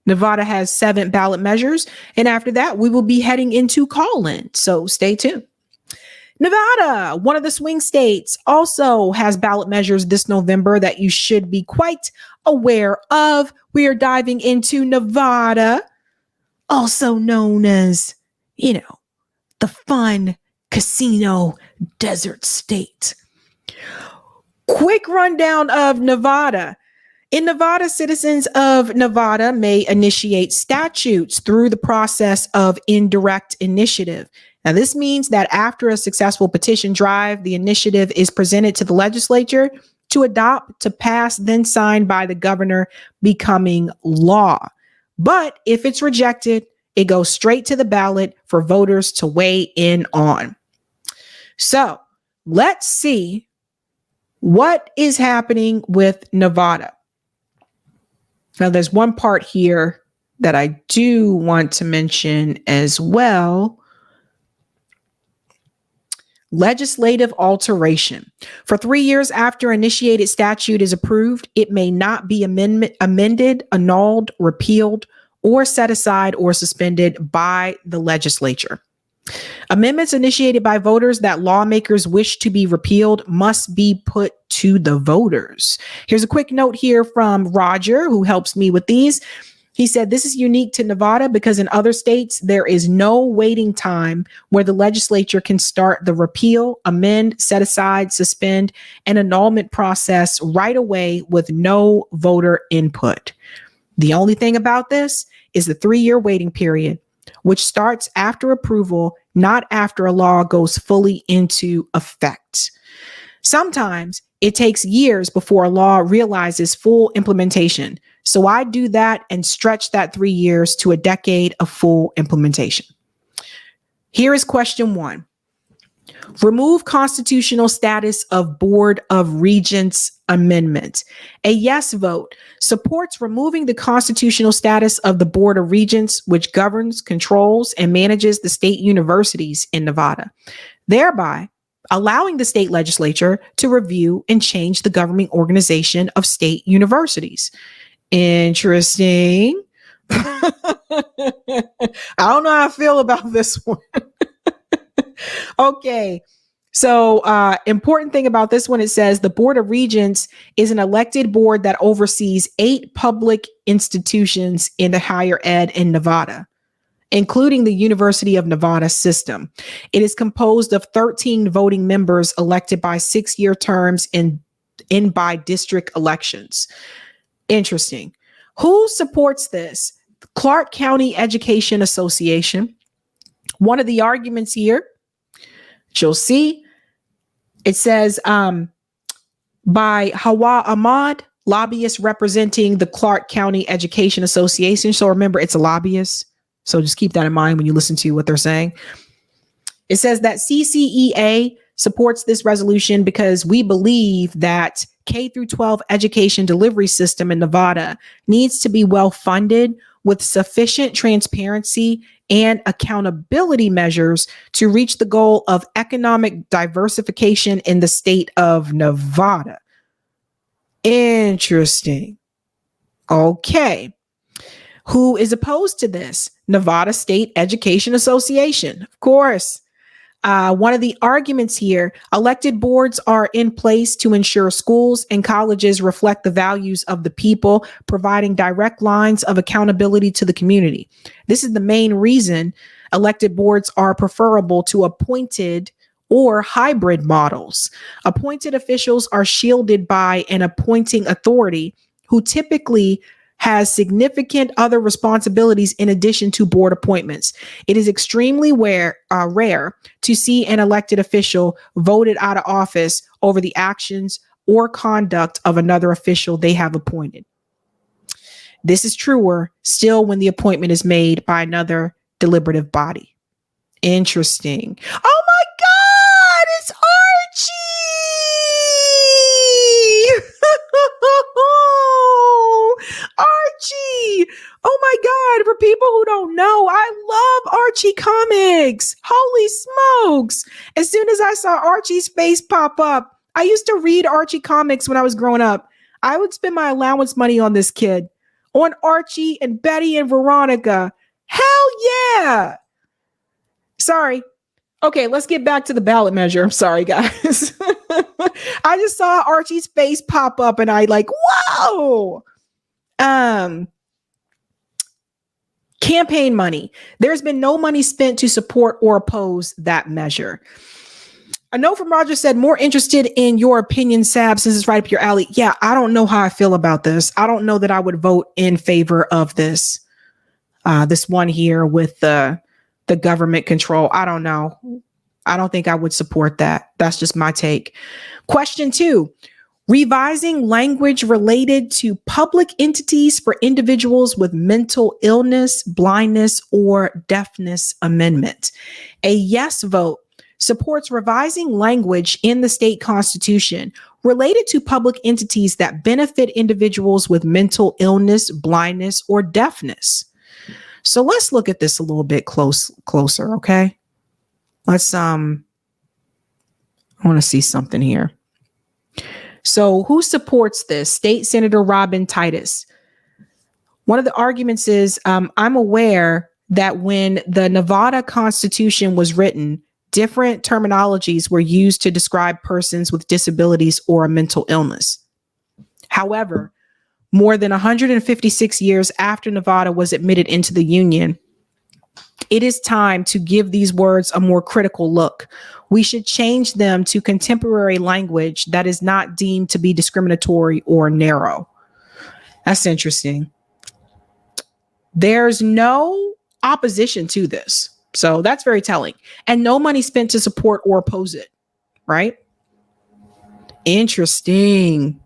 Nevada has 7 ballot measures. And after that, we will be heading into call-in. So stay tuned. Nevada, one of the swing states, also has ballot measures this November that you should be quite aware of. We are diving into Nevada, also known as, the fun casino desert state. Quick rundown of Nevada. In Nevada, citizens of Nevada may initiate statutes through the process of indirect initiative. Now, this means that after a successful petition drive, the initiative is presented to the legislature to adopt, to pass, then signed by the governor, becoming law. But if it's rejected, it goes straight to the ballot for voters to weigh in on. So let's see what is happening with Nevada. Now, there's one part here that I do want to mention as well. Legislative alteration. For 3 years after initiated statute is approved, it may not be amended, annulled, repealed, or set aside or suspended by the legislature. Amendments initiated by voters that lawmakers wish to be repealed must be put to the voters. Here's a quick note here from Roger, who helps me with these. He said, this is unique to Nevada because in other states, there is no waiting time where the legislature can start the repeal, amend, set aside, suspend, and annulment process right away with no voter input. The only thing about this is the 3-year waiting period, which starts after approval, not after a law goes fully into effect. Sometimes it takes years before a law realizes full implementation. So I do that and stretch that 3 years to a decade of full implementation. Here is question 1. Remove constitutional status of Board of Regents amendment. A yes vote supports removing the constitutional status of the Board of Regents, which governs, controls, and manages the state universities in Nevada, thereby allowing the state legislature to review and change the governing organization of state universities. Interesting. I don't know how I feel about this one. Okay. So important thing about this one, it says the Board of Regents is an elected board that oversees 8 public institutions in the higher ed in Nevada, including the University of Nevada system. It is composed of 13 voting members elected by 6-year terms in by district elections. Interesting. Who supports this? Clark County Education Association. One of the arguments here, you'll see, it says by Hawa Ahmad, lobbyist representing the Clark County Education Association. So remember, it's a lobbyist. So just keep that in mind when you listen to what they're saying. It says that CCEA supports this resolution because we believe that K-12 education delivery system in Nevada needs to be well funded with sufficient transparency and accountability measures to reach the goal of economic diversification in the state of Nevada. Interesting. Okay. Who is opposed to this? Nevada State Education Association, of course. One of the arguments here, elected boards are in place to ensure schools and colleges reflect the values of the people, providing direct lines of accountability to the community. This is the main reason elected boards are preferable to appointed or hybrid models. Appointed officials are shielded by an appointing authority who typically has significant other responsibilities in addition to board appointments. It is extremely rare to see an elected official voted out of office over the actions or conduct of another official they have appointed. This is truer still when the appointment is made by another deliberative body. Interesting. Oh my God, it's Archie! Archie! Oh my God, for people who don't know, I love Archie comics. Holy smokes. As soon as I saw Archie's face pop up, I used to read Archie comics when I was growing up. I would spend my allowance money on this kid. on Archie and Betty and Veronica. Hell yeah. Sorry. Okay, let's get back to the ballot measure. I'm sorry, guys. I just saw Archie's face pop up and I like, whoa. Campaign money. There's been no money spent to support or oppose that measure. A note from Roger said, more interested in your opinion, Sabs, since it's right up your alley. Yeah, I don't know how I feel about this. I don't know that I would vote in favor of this. This one here with the government control. I don't know. I don't think I would support that. That's just my take. Question 2. Revising language related to public entities for individuals with mental illness, blindness, or deafness amendment. A yes vote supports revising language in the state constitution related to public entities that benefit individuals with mental illness, blindness, or deafness. So let's look at this a little bit closer, okay? Let's I want to see something here. So who supports this? State Senator Robin Titus. One of the arguments is, I'm aware that when the Nevada Constitution was written, different terminologies were used to describe persons with disabilities or a mental illness. However, more than 156 years after Nevada was admitted into the Union, it is time to give these words a more critical look. We should change them to contemporary language that is not deemed to be discriminatory or narrow. That's interesting. There's no opposition to this. So that's very telling. And no money spent to support or oppose it, right? Interesting.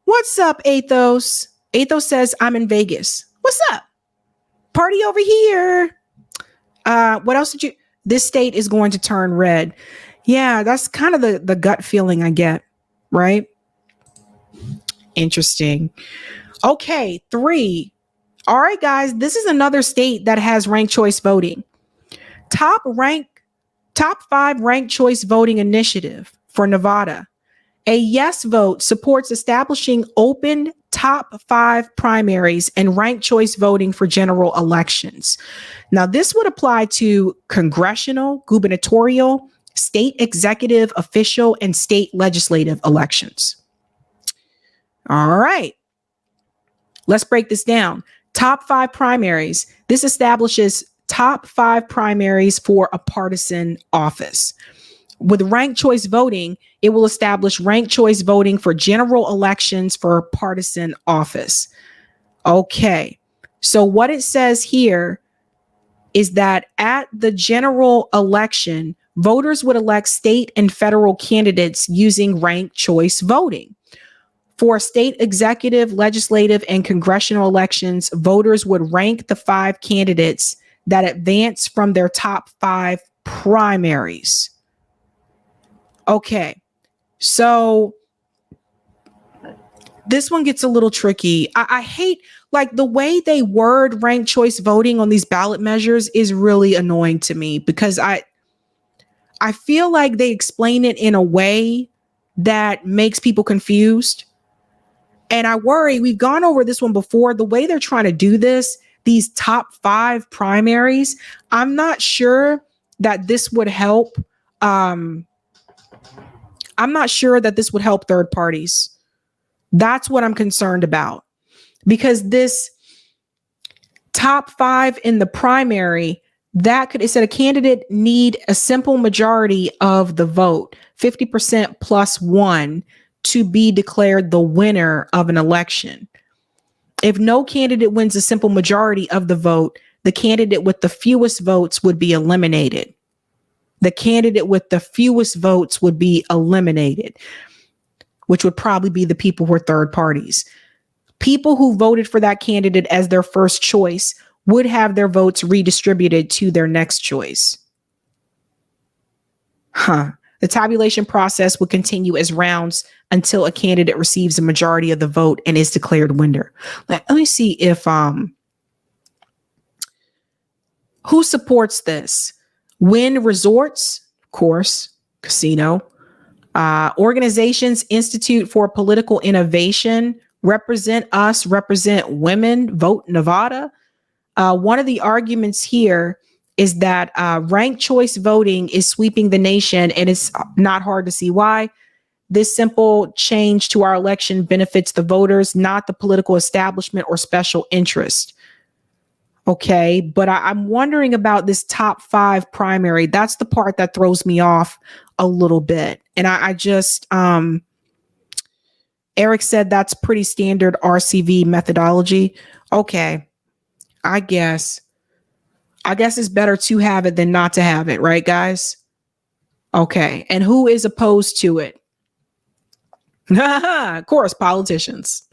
What's up, Athos? Athos says, I'm in Vegas. What's up? Party over here. What else did you... This state is going to turn red. Yeah, that's kind of the gut feeling I get, right? Interesting. Okay, 3. All right, guys, this is another state that has ranked choice voting. Top 5 ranked choice voting initiative for Nevada. A yes vote supports establishing open top 5 primaries and ranked choice voting for general elections. Now, this would apply to congressional, gubernatorial, state executive, official, and state legislative elections. All right. Let's break this down. Top 5 primaries. This establishes top 5 primaries for a partisan office. With ranked choice voting, it will establish ranked choice voting for general elections for partisan office. Okay. So what it says here is that at the general election, voters would elect state and federal candidates using ranked choice voting. For state executive, legislative, and congressional elections, voters would rank the 5 candidates that advance from their top 5 primaries. Okay, so this one gets a little tricky. I hate, like, the way they word ranked choice voting on these ballot measures is really annoying to me, because I feel like they explain it in a way that makes people confused. And I worry, we've gone over this one before, the way they're trying to do this, these top 5 primaries, I'm not sure that this would help. I'm not sure that this would help third parties. That's what I'm concerned about, because this top 5 in the primary, that could, it said a candidate need a simple majority of the vote, 50% plus 1, to be declared the winner of an election. If no candidate wins a simple majority of the vote, the candidate with the fewest votes would be eliminated. The candidate with the fewest votes would be eliminated, which would probably be the people who are third parties. People who voted for that candidate as their first choice would have their votes redistributed to their next choice. The tabulation process would continue as rounds until a candidate receives a majority of the vote and is declared winner. Let me see if who supports this. Wynn Resorts, of course, casino. Organizations Institute for Political Innovation, represent us, represent women, vote Nevada. One of the arguments here is that ranked choice voting is sweeping the nation, and it's not hard to see why. This simple change to our election benefits the voters, not the political establishment or special interest. Okay, but I'm wondering about this top 5 primary. That's the part that throws me off a little bit. And I just, Eric said that's pretty standard RCV methodology. Okay, I guess it's better to have it than not to have it, right, guys? Okay, and who is opposed to it? Of course, politicians.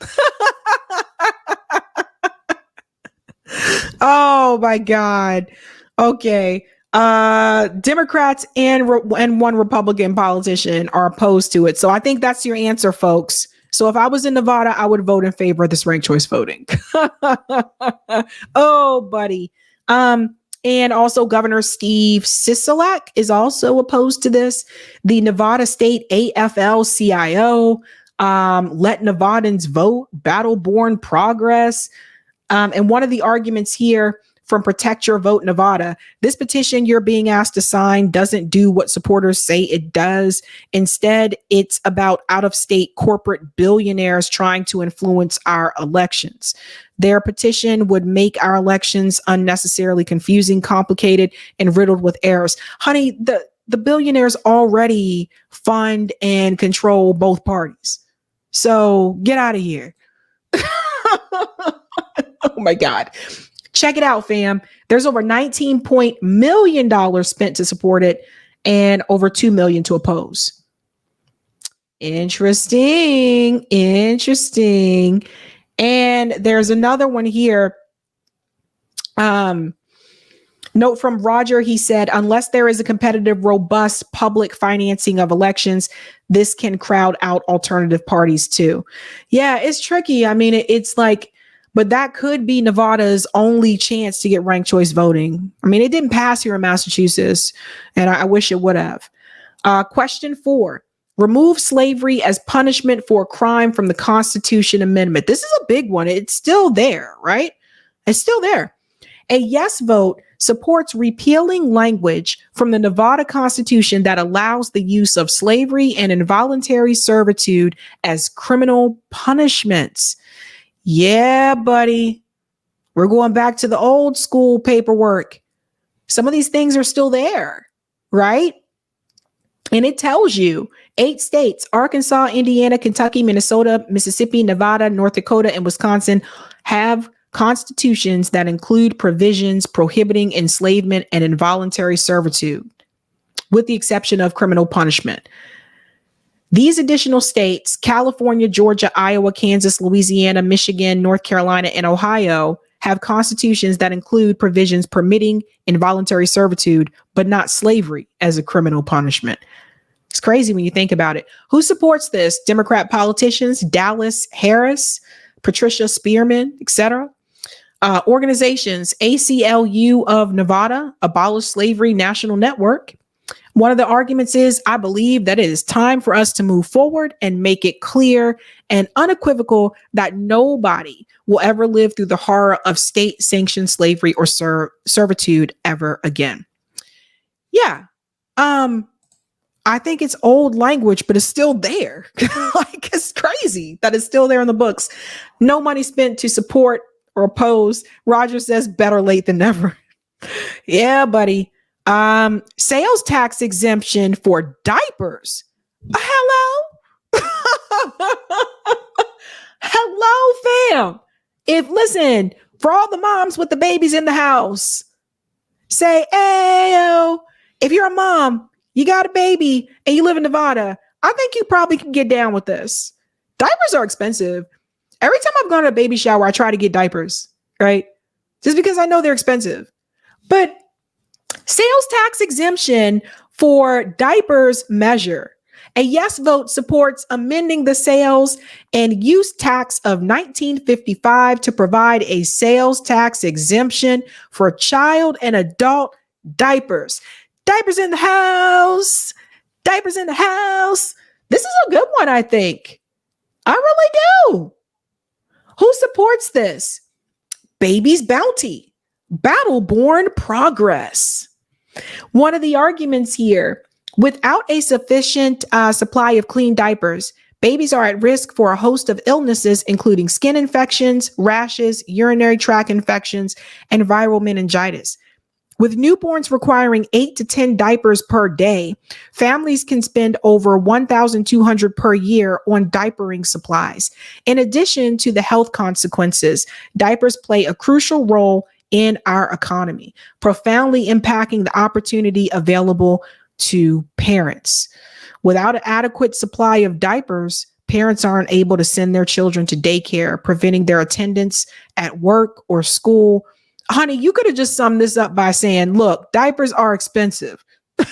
Oh my God. Okay. Democrats and one Republican politician are opposed to it. So I think that's your answer, folks. So if I was in Nevada, I would vote in favor of this ranked choice voting. Oh, buddy. And also Governor Steve Sisolak is also opposed to this. The Nevada State AFL-CIO, Let Nevadans Vote, Battle-Born Progress. And one of the arguments here from Protect Your Vote Nevada, this petition you're being asked to sign doesn't do what supporters say it does. Instead, it's about out-of-state corporate billionaires trying to influence our elections. Their petition would make our elections unnecessarily confusing, complicated, and riddled with errors. Honey, the billionaires already fund and control both parties. So get out of here. Oh my God. Check it out, fam. There's over $19 million spent to support it and over $2 million to oppose. Interesting. And there's another one here. Note from Roger, he said, unless there is a competitive, robust public financing of elections, this can crowd out alternative parties too. Yeah, it's tricky. I mean, it's like, but that could be Nevada's only chance to get ranked choice voting. I mean, it didn't pass here in Massachusetts, and I wish it would have. Question 4, remove slavery as punishment for a crime from the Constitution Amendment. This is a big one. It's still there, right? It's still there. A yes vote supports repealing language from the Nevada Constitution that allows the use of slavery and involuntary servitude as criminal punishments. Yeah, buddy. We're going back to the old school paperwork. Some of these things are still there, right? And it tells you 8 states, Arkansas, Indiana, Kentucky, Minnesota, Mississippi, Nevada, North Dakota, and Wisconsin have constitutions that include provisions prohibiting enslavement and involuntary servitude, with the exception of criminal punishment. These additional states, California, Georgia, Iowa, Kansas, Louisiana, Michigan, North Carolina, and Ohio, have constitutions that include provisions permitting involuntary servitude, but not slavery as a criminal punishment. It's crazy when you think about it. Who supports this? Democrat politicians, Dallas Harris, Patricia Spearman, etc. Organizations, ACLU of Nevada, Abolish Slavery National Network. One of the arguments is, I believe that it is time for us to move forward and make it clear and unequivocal that nobody will ever live through the horror of state-sanctioned slavery or servitude ever again. Yeah. I think it's old language, but it's still there. Like, it's crazy that it's still there in the books. No money spent to support or oppose. Roger says better late than never. Yeah, buddy. Sales tax exemption for diapers. Hello? Hello, fam. Listen, for all the moms with the babies in the house, say, ayo, if you're a mom, you got a baby and you live in Nevada, I think you probably can get down with this. Diapers are expensive. Every time I've gone to a baby shower, I try to get diapers, right? Just because I know they're expensive. But sales tax exemption for diapers measure. A yes vote supports amending the sales and use tax of 1955 to provide a sales tax exemption for child and adult diapers. Diapers in the house. Diapers in the house. This is a good one, I think. I really do. Who supports this? Baby's Bounty, Battle-Born Progress. One of the arguments here, without a sufficient supply of clean diapers, babies are at risk for a host of illnesses, including skin infections, rashes, urinary tract infections, and viral meningitis. With newborns requiring 8 to 10 diapers per day, families can spend over $1,200 per year on diapering supplies. In addition to the health consequences, diapers play a crucial role in our economy, profoundly impacting the opportunity available to parents. Without an adequate supply of diapers, parents aren't able to send their children to daycare, preventing their attendance at work or school. Honey, you could have just summed this up by saying, look, diapers are expensive. Like,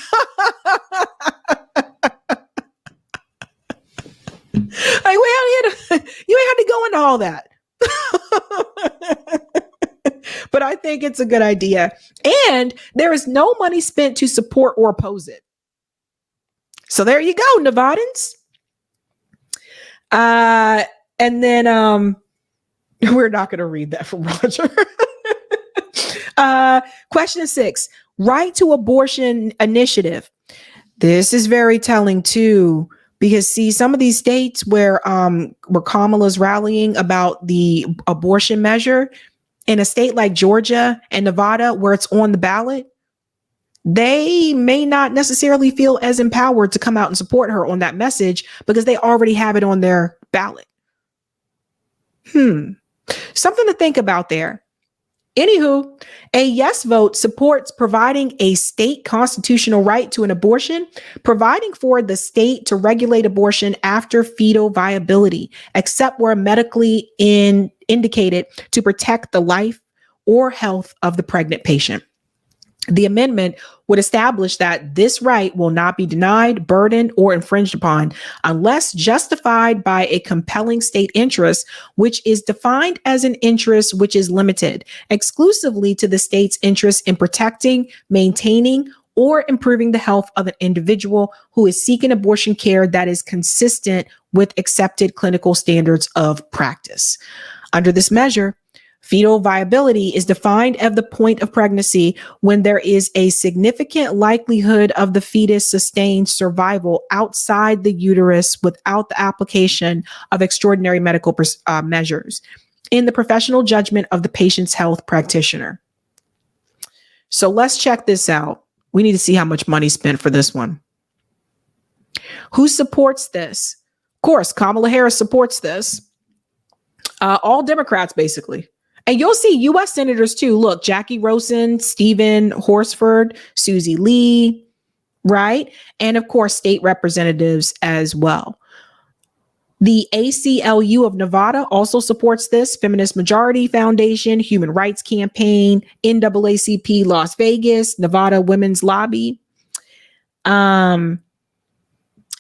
you ain't had to go into all that. But I think it's a good idea. And there is no money spent to support or oppose it. So there you go, Nevadans. And then we're not going to read that from Roger. Question 6, right to abortion initiative. This is very telling too, because see, some of these states where Kamala's rallying about the abortion measure, in a state like Georgia and Nevada, where it's on the ballot, they may not necessarily feel as empowered to come out and support her on that message because they already have it on their ballot. Something to think about there. Anywho, a yes vote supports providing a state constitutional right to an abortion, providing for the state to regulate abortion after fetal viability, except where medically indicated to protect the life or health of the pregnant patient. The amendment would establish that this right will not be denied, burdened, or infringed upon unless justified by a compelling state interest, which is defined as an interest which is limited exclusively to the state's interest in protecting, maintaining, or improving the health of an individual who is seeking abortion care that is consistent with accepted clinical standards of practice. Under this measure, fetal viability is defined as the point of pregnancy when there is a significant likelihood of the fetus sustained survival outside the uterus without the application of extraordinary medical measures in the professional judgment of the patient's health practitioner. So let's check this out. We need to see how much money spent for this one. Who supports this? Of course, Kamala Harris supports this. All Democrats, basically. And you'll see U.S. senators too. Look, Jackie Rosen, Stephen Horsford, Susie Lee, right? And of course, state representatives as well. The ACLU of Nevada also supports this. Feminist Majority Foundation, Human Rights Campaign, NAACP Las Vegas, Nevada Women's Lobby.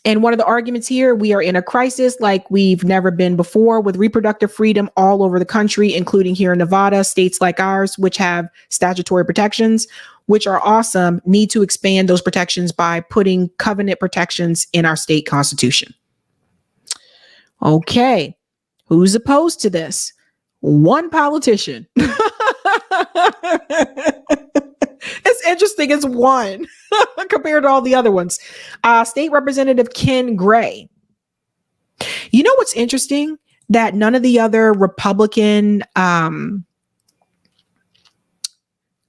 And one of the arguments here, we are in a crisis like we've never been before with reproductive freedom all over the country, including here in Nevada. States like ours, which have statutory protections, which are awesome, need to expand those protections by putting covenant protections in our state constitution. Okay, who's opposed to this? One politician. It's interesting. It's one compared to all the other ones. State Representative Ken Gray. You know what's interesting? That none of the other Republican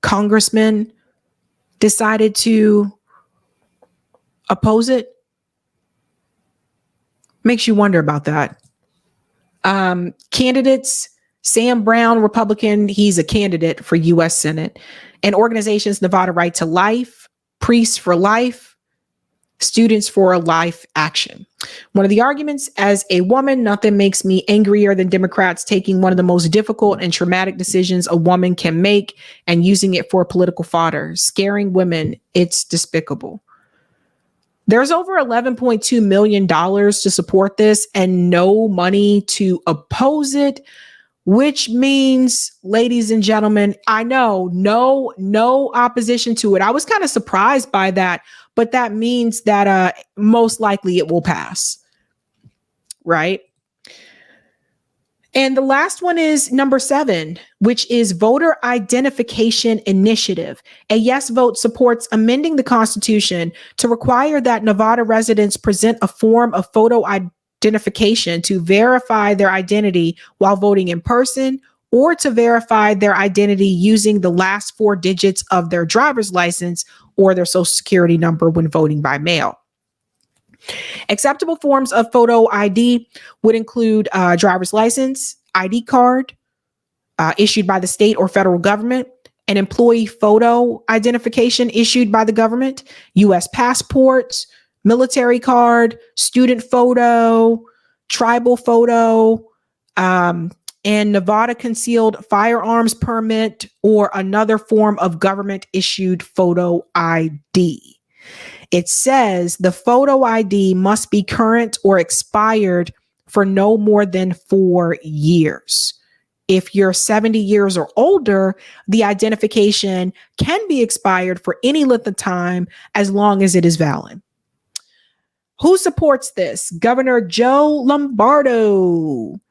congressmen decided to oppose it. Makes you wonder about that. Candidates, Sam Brown, Republican, he's a candidate for U.S. Senate. And organizations, Nevada Right to Life, Priests for Life, Students for Life Action. One of the arguments, as a woman, nothing makes me angrier than Democrats taking one of the most difficult and traumatic decisions a woman can make and using it for political fodder, scaring women. It's despicable. There's over $11.2 million to support this and no money to oppose it, which means, ladies and gentlemen, I know no opposition to it. I was kind of surprised by that, but that means that most likely it will pass, right? And the last one is number 7, which is voter identification initiative. A yes vote supports amending the Constitution to require that Nevada residents present a form of photo identification to verify their identity while voting in person, or to verify their identity using the last 4 digits of their driver's license or their social security number when voting by mail. Acceptable forms of photo ID would include driver's license, ID card issued by the state or federal government, an employee photo identification issued by the government, U.S. passports, military card, student photo, tribal photo, and Nevada concealed firearms permit, or another form of government issued photo ID. It says the photo ID must be current or expired for no more than 4 years. If you're 70 years or older, the identification can be expired for any length of time as long as it is valid. Who supports this? Governor Joe Lombardo,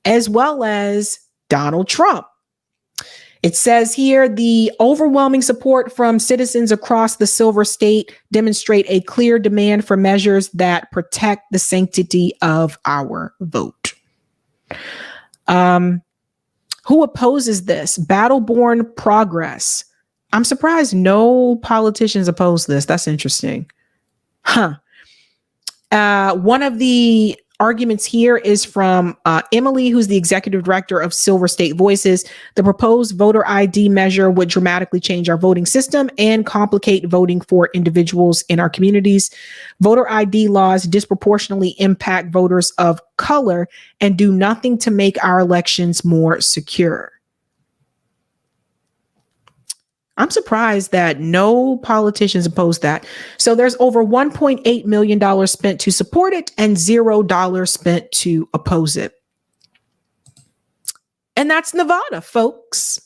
as well as Donald Trump. It says here the overwhelming support from citizens across the Silver State demonstrate a clear demand for measures that protect the sanctity of our vote. Who opposes this? Battleborn Progress. I'm surprised no politicians oppose this. That's interesting. One of the arguments here is from Emily, who's the executive director of Silver State Voices. The proposed voter ID measure would dramatically change our voting system and complicate voting for individuals in our communities. Voter ID laws disproportionately impact voters of color and do nothing to make our elections more secure. I'm surprised that no politicians oppose that. So there's over $1.8 million spent to support it and $0 spent to oppose it. And that's Nevada, folks.